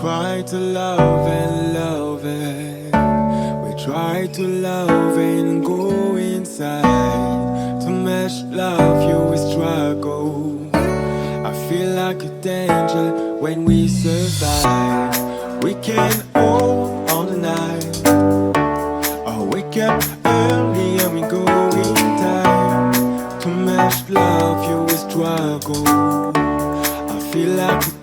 try to love and love it. We try to love and go inside. To match love, you will struggle. I feel like a danger when we survive. We can hold all the night, or wake up early and we go in time. To match love, you will struggle. I feel like a